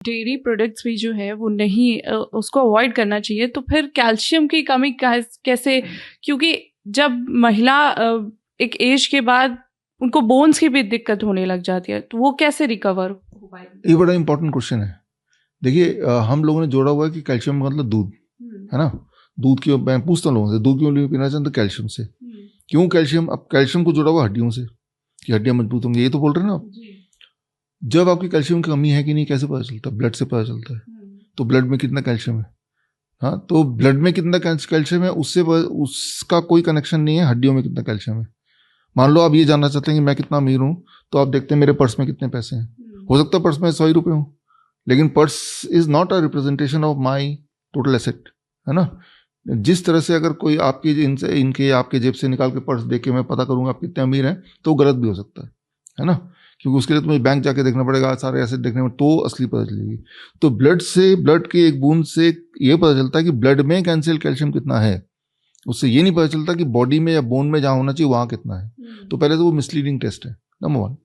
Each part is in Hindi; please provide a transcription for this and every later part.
डेयरी प्रोडक्ट्स भी जो है वो नहीं उसको अवॉइड करना चाहिए, तो फिर कैल्शियम की कमी कैसे, क्योंकि जब महिला एक एज के बाद उनको बोन्स की भी दिक्कत होने लग जाती है, तो वो कैसे रिकवर हो पाएगी? ये बड़ा इंपॉर्टेंट क्वेश्चन है। देखिए हम लोगों ने जोड़ा हुआ है कि कैल्शियम का मतलब दूध है ना। दूध क्यों, मैं पूछता हूँ लोगों से, दूध क्यों नहीं पीना चाहते? कैल्शियम से। क्यों कैल्शियम? अब कैल्शियम को जोड़ा हुआ हड्डियों से कि हड्डियां मजबूत होंगी, ये तो बोल रहे हैं ना आप। जब आपकी कैल्शियम की कमी है कि नहीं कैसे पता चलता है? ब्लड से पता चलता है। तो ब्लड में कितना कैल्शियम है, हाँ, तो ब्लड में कितना कैल्शियम है उससे उसका कोई कनेक्शन नहीं है हड्डियों में कितना कैल्शियम है। मान लो आप ये जानना चाहते हैं कि मैं कितना अमीर हूँ, तो आप देखते हैं मेरे पर्स में कितने पैसे हैं। हो सकता है पर्स में 100 रुपये हो, लेकिन purse is not a representation of my total asset, है ना। जिस तरह से अगर कोई आपकी इनके आपके जेब से निकाल के पर्स देख के मैं पता करूंगा आप कितने अमीर हैं, तो गलत भी हो सकता है ना, क्योंकि उसके लिए तुम्हें बैंक जाके देखना पड़ेगा, सारे एसेट देखने में, तो असली पता चलेगी। तो ब्लड के एक बूंद से ये पता चलता है कि ब्लड में कैल्शियम कितना है, उससे ये नहीं पता चलता कि बॉडी में या बोन में जहाँ होना चाहिए वहाँ कितना है। तो पहले तो वो मिसलीडिंग टेस्ट है, नंबर 1।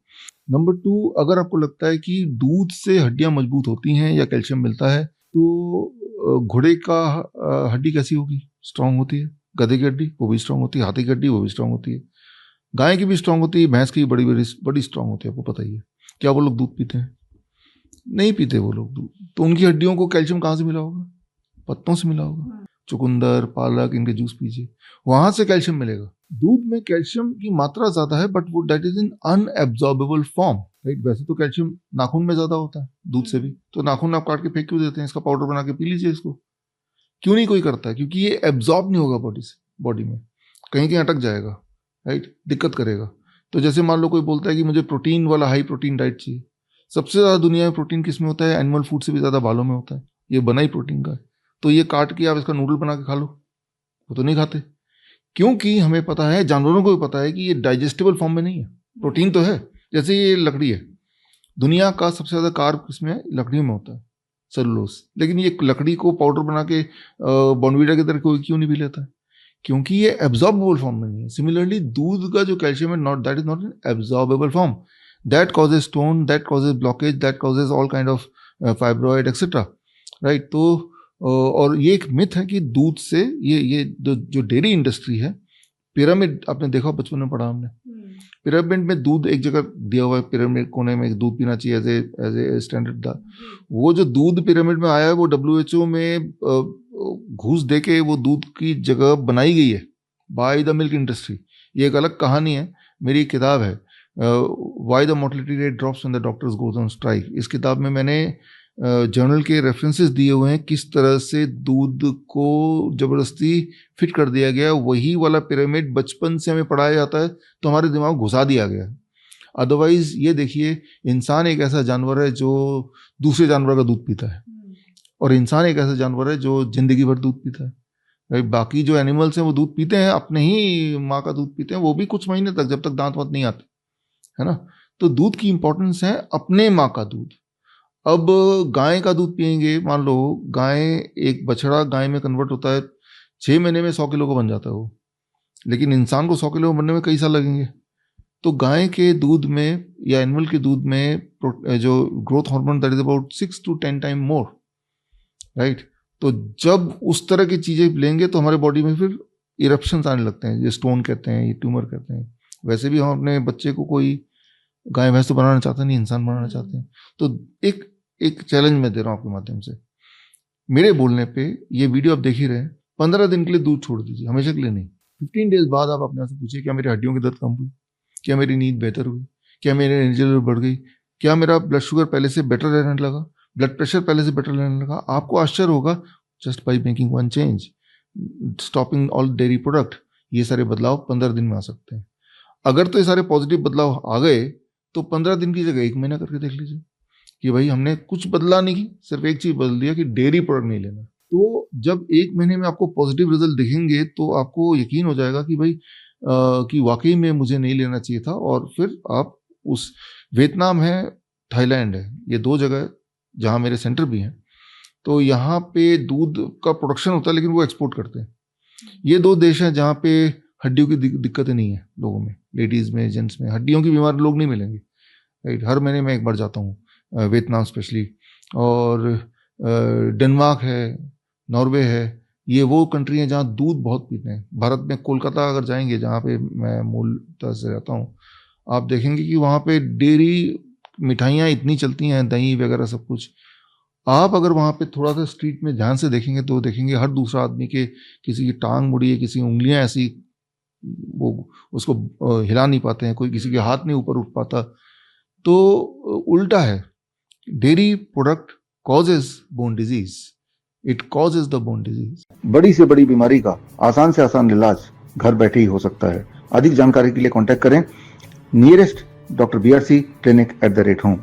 नंबर 2, अगर आपको लगता है कि दूध से हड्डियां मजबूत होती हैं या कैल्शियम मिलता है, तो घोड़े का हड्डी कैसी होगी? स्ट्रांग होती है। गधे की हड्डी वो भी स्ट्रांग होती है, हाथी की हड्डी वो भी स्ट्रांग होती है, गाय की भी स्ट्रांग होती है, भैंस की बड़ी बड़ी बड़ी स्ट्रांग होती है, आपको पता ही है। क्या वो लोग दूध पीते हैं? नहीं पीते वो लोग दूध। तो उनकी हड्डियों को कैल्शियम कहाँ से मिला होगा? पत्तों से मिला होगा। चुकंदर, पालक, इनके जूस पीजिए, वहां से कैल्शियम मिलेगा। दूध में कैल्शियम की मात्रा ज्यादा है, बट वो that is in unabsorbable form, right. वैसे तो कैल्शियम नाखून में ज्यादा होता है दूध से भी, तो नाखून आप काट के फेंक क्यों देते हैं? इसका पाउडर बना के पी लीजिए इसको। क्यों नहीं कोई करता है? क्योंकि ये एब्जॉर्ब नहीं होगा बॉडी में, कहीं कहीं अटक जाएगा, राइट, दिक्कत करेगा। तो जैसे मान लो कोई बोलता है कि मुझे प्रोटीन वाला हाई प्रोटीन डाइट चाहिए। सबसे ज्यादा दुनिया में प्रोटीन किस में होता है? एनिमल फूड से भी ज्यादा बालों में होता है, ये बना ही प्रोटीन का है। तो ये काट के आप इसका नूडल बना के खा लो, वो तो नहीं खाते, क्योंकि हमें पता है, जानवरों को भी पता है कि ये डाइजेस्टेबल फॉर्म में नहीं है। प्रोटीन तो है, जैसे ये लकड़ी है, दुनिया का सबसे ज्यादा कार्ब किसमें है? लकड़ियों में होता है, सेलुलोज। लेकिन ये लकड़ी को पाउडर बना के बॉर्नवीटा की तरह कोई क्यों नहीं पी लेता है? क्योंकि ये एब्जॉर्बेबल फॉर्म में नहीं है। सिमिलरली दूध का जो कैल्शियम है, not that is not an absorbable form, that causes stone, that causes blockage, that causes all kind of fibroid etcetera, right. तो और ये एक मिथ है कि दूध से ये जो डेयरी इंडस्ट्री है, पिरामिड आपने देखा बचपन में पढ़ा हमने, पिरामिड में दूध एक जगह दिया हुआ है, पिरामिड कोने में दूध पीना चाहिए एज ए स्टैंडर्ड था। वो जो दूध पिरामिड में आया है वो WHO में घूस दे के वो दूध की जगह बनाई गई है बाय द मिल्क इंडस्ट्री। ये एक अलग कहानी है, मेरी एक किताब है why the mortality rate drops when the doctors goes on strike. इस किताब में मैंने जर्नल के रेफरेंसेस दिए हुए हैं, किस तरह से दूध को जबरदस्ती फिट कर दिया गया। वही वाला पिरामिड बचपन से हमें पढ़ाया जाता है तो हमारे दिमाग घुसा दिया गया है। अदरवाइज ये देखिए, इंसान एक ऐसा जानवर है जो दूसरे जानवर का दूध पीता है, और इंसान एक ऐसा जानवर है जो जिंदगी भर दूध पीता है, राइट। बाकी जो एनिमल्स हैं वो दूध पीते हैं, अपने ही माँ का दूध पीते हैं, वो भी कुछ महीने तक, जब तक दांत वांत नहीं आते, है ना। तो दूध की इंपॉर्टेंस है, अपने माँ का दूध। अब गाय का दूध पियेंगे, मान लो गाय, एक बछड़ा गाय में कन्वर्ट होता है, 6 महीने में 100 किलो का बन जाता है वो, लेकिन इंसान को 100 किलो बनने में कई साल लगेंगे। तो गाय के दूध में या एनिमल के दूध में जो growth hormone, that is about 6 to 10 time more, right. तो जब उस तरह की चीजें लेंगे तो हमारे बॉडी में फिर इरप्शंस आने लगते हैं, ये स्टोन कहते हैं, ये ट्यूमर कहते हैं। वैसे भी हम अपने बच्चे को कोई गाय भैंस तो बनाना चाहते नहीं, इंसान बनाना चाहते हैं। तो एक चैलेंज मैं दे रहा हूँ आपके माध्यम से, मेरे बोलने पे ये वीडियो आप देख ही रहे हैं, 15 दिन के लिए दूध छोड़ दीजिए, हमेशा के लिए नहीं। 15 डेज बाद आप अपने आप से पूछिए, क्या मेरी हड्डियों की दर्द कम हुई? क्या मेरी नींद बेहतर हुई? क्या मेरी एनर्जी लेवल बढ़ गई? क्या मेरा ब्लड शुगर पहले से बेटर रहने लगा? ब्लड प्रेशर पहले से बेटर रहने लगा? आपको आश्चर्य होगा, just by making one change, stopping all dairy product. ये सारे बदलाव 15 दिन में आ सकते हैं। अगर तो ये सारे पॉजिटिव बदलाव आ गए तो 15 दिन की जगह 1 महीना करके देख लीजिए कि भाई हमने कुछ बदला नहीं की, सिर्फ एक चीज बदल दिया कि डेयरी प्रोडक्ट नहीं लेना। तो जब 1 महीने में आपको पॉजिटिव रिजल्ट दिखेंगे तो आपको यकीन हो जाएगा कि भाई कि वाकई में मुझे नहीं लेना चाहिए था। और फिर आप उस, वियतनाम है, थाईलैंड है, ये 2 जगह जहाँ मेरे सेंटर भी हैं, तो यहाँ पे दूध का प्रोडक्शन होता है लेकिन वो एक्सपोर्ट करते हैं। ये 2 देश हैं जहाँ पे हड्डियों की दिक्कतें नहीं है लोगों में, लेडीज में, जेंट्स में हड्डियों की बीमार लोग नहीं मिलेंगे, राइट। हर महीने मैं एक बार जाता हूँ वियतनाम स्पेशली, और डेनमार्क है, नॉर्वे है, ये वो कंट्री हैं जहाँ दूध बहुत पीते हैं। भारत में कोलकाता अगर जाएंगे, जहाँ पे मैं मूलतः से रहता हूँ, आप देखेंगे कि वहाँ पे डेयरी मिठाइयाँ इतनी चलती हैं, दही वगैरह सब कुछ। आप अगर वहाँ पे थोड़ा सा स्ट्रीट में ध्यान से देखेंगे तो देखेंगे हर दूसरा आदमी के किसी की टांग मुड़ी है, किसी की उंगलियां ऐसी, वो उसको हिला नहीं पाते हैं, कोई किसी के हाथ नहीं ऊपर उठ पाता। तो उल्टा है, dairy product causes bone disease, it causes the bone disease. बड़ी से बड़ी बीमारी का आसान से आसान इलाज घर बैठे ही हो सकता है। अधिक जानकारी के लिए कांटेक्ट करें nearest doctor BRC clinic @home।